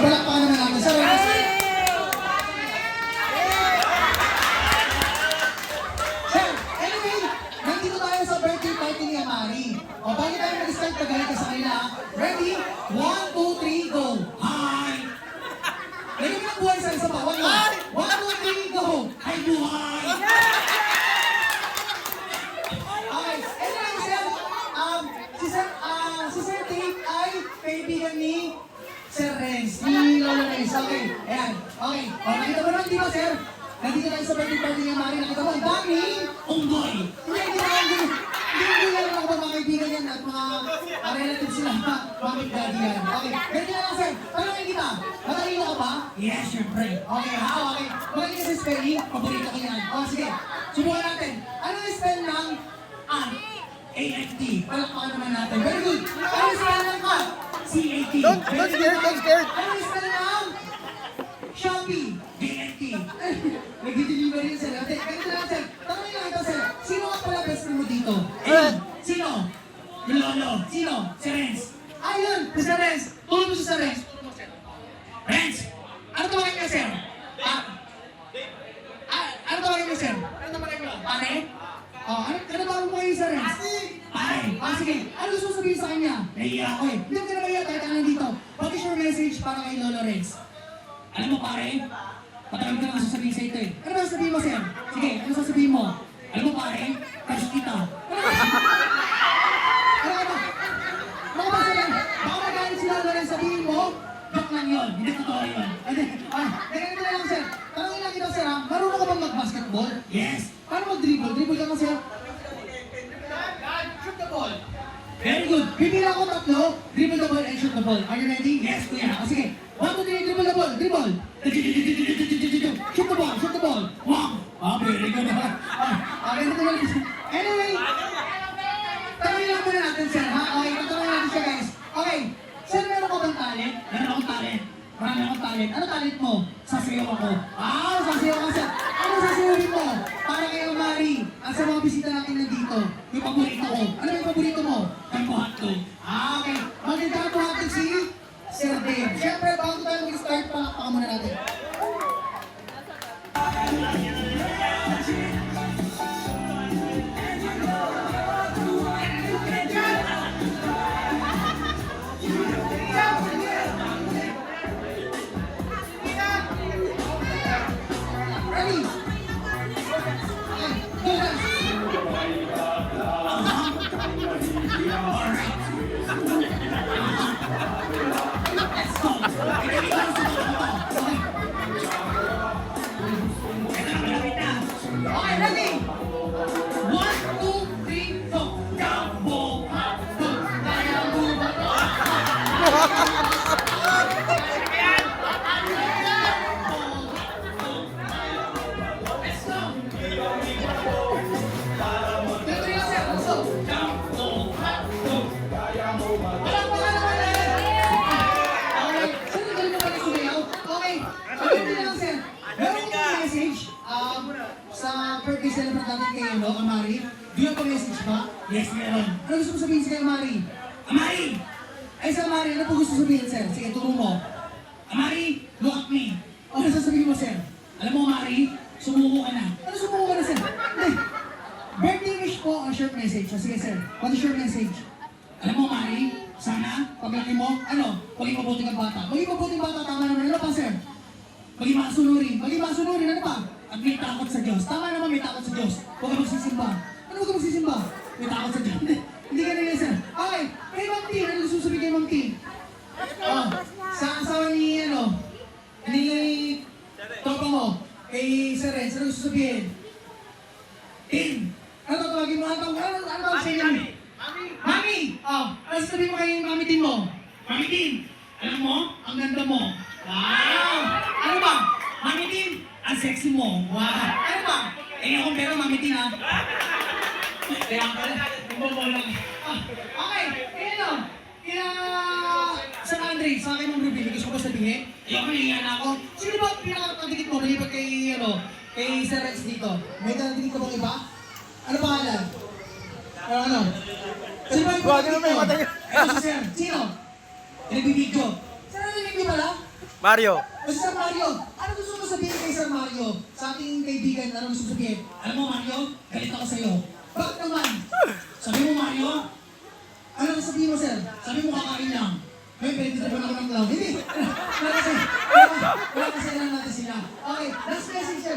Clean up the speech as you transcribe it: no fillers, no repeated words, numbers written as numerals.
palakpakan naman natin. Sir, anyway, nandito tayo sa birthday party ni Amari. O, bago tayo mag-start, pagalit ka sa kanila. Ready? 1, 2, 3, go! Hi! Lagyan mo ng buhay sa isa pa. 1, 2, 3, go! Hi, buhay! Okay, anyway, sir, si Sir Dave ay kaibigan ni Sir Renz, ni Lola Renz. Okay, ayan. Okay, o, nakita mo naman, di ba, sir? Nandito tayo sa birthday party ni Amari. Nakita mo, ang daming unggoy. Hindi lang ako ba mga kaibigan yan at mga relatives sila, mga daddy yan. Okay, ganyan lang, sir. Tanongin kita, matalino ka ba? Yes, syempre. Okay, ha? Okay. Magaling ka sa spelling, paborito ko yan. O, sige, subukan natin. Ano yung spell ng ant? A-N-T. Palakpakan naman natin. Very good. Ano yung spell ng cat? C-A-T. Don't scared. Ano yung spell ng Shopee? D-N-T. Nag-deliver yun, sir. Okay, ganito lang, sir. Tanongin lang ito, sir. Sino ka pala best friend mo dito? Sino? Yung lolo. Sino? Si Renz. Ayun, si Sir Renz. Tulong mo si Sir Renz. Renz! Ano tawagin niya, sir? Ano tawagin niya, sir? Ano tawagin niya? Pare? Ano tawagin mo kayo, Sir Renz? Pare! Sige. Ano gusto mo sabihin sa kanya? Nahiya ako eh. Hindi mo ka na mahiya kahit ano nandito. What is your message para kay Lolo Renz? Alam mo, pare? Patagal ka naman sasabihin sa ito eh. Ano ba sasabihin mo, sir? Sige, ano sasabihin mo? Alam mo, pare? Crush kita. Ano ka ba? Baka ba sila? Baka magalit si Lolo Renz, sabihin mo? Joke lang yun. Hindi totoo yun. Ganito na lang, sir. Tanongin lang kita, sir, ha? Marunong ka bang mag-basketball? Yes. Paano mag-dribble? Dribble ka kasi, shoot the ball. Very good. Pipila ko tatlo. Dribble the ball and shoot the ball. Are you ready? Yes, kuya. O sige. 1, 2, 3, dribble the ball. Dribble. Shoot the ball. Shoot the ball. Wow. Very good. Ganito lang. Anyway. Tanongin lang muna natin, sir, ha? Okay, tanongin natin siya, guys. Okay. Sir, meron ka bang talent? Meron akong talent. Marami akong talent. Ano talent mo? Sasayaw ako. Sasayaw ka, sir. Ano sasayawin mo? Para kay Amari. At sa mga bisita natin nandito. Yung paborito ko. Ano yung paborito mo? Jumbo hotdog. Okay. Mag-jumbo hotdog si Sir Dave. Siyempre, bago tayo mag-start, palakpakan muna natin. Ready? Go, guys! Okay, ready? 1, 2, 3, go! Jumbo hotdog! Kaya mo ba ito? Let's go! Ganito yun, sir. Let's go! Jumbo hotdog! Walang pangalan ulit! Okay. Sir, galing mo ba na sumayaw? Okay. Ganito lang, sir. Meron ko yung message sa birthday celebrant natin kayo, no, Amari. Do you have a message ba? Yes, meron. Ano gusto mo sabihin sa kay Amari? Amari! Ay, sa Amari, ano po gusto sabihin, sir? Sige, turo mo. Amari, look at me. Ano sasabihin mo, sir? Alam mo, Amari, sumuko ka na. Ano sumuko ka na, sir? Hindi. Birthday wish po ang short message. Sige, sir. What is your message? Alam mo, Amari, sana, paglaki mo, maging mabuting ang bata. Maging mabuting bata, tama naman. Ano pa, sir? Maging masunurin. Maging masunurin, ano pa? At may takot sa Diyos. Tama naman, may takot sa Diyos. Huwag ka magsisimba. Ano huwag ka magsisimba? May takot sa Diyos. Hindi ka nila, sir. Okay, kay Ma'am T, ano gusto sabihin kay Ma'am T? Sa asawa ni, ni Topa mo, kay Sir Renz, ano gusto sabihin? Tin! Ano tatawagin mo? Ano tawag sa inyo? Mami! Ano sasabihin mo kay Mami Tin mo? Mami Tin! Alam mo, ang ganda mo. Wow! Ano ba? Mami Tin! Ang sexy mo. Wow! Ano ba? Akong pero Mami Tin, ha? Kaya ang pala, lang. Okay, kaya Sir Andre, sa akin mong review, gusto ko ba sabihin? Ayoko, nahiyan ako. Sino ba pinakadikit mo? Nalipat kay Sir Renz dito. May kadikit ka bang iba? Ano pangalan? Ano? Sino ba yung pinakadikit mo? Ito si Sir. Sino? Nagbibidyo. Sir, nagbibidyo pala? Mario. Sir Mario, ano gusto mo sabihin kay Sir Mario? Sa ating kaibigan, ano gusto mo sabihin? Alam mo Mario, galit ako sa'yo. Bakit naman? Sabi mo Mario, ano ang sabihin mo sir? Sabi mo kakain lang. May pinagtitipon ako ng cloud. Hindi. Wala kasi lang natin sila. Okay, last message sir.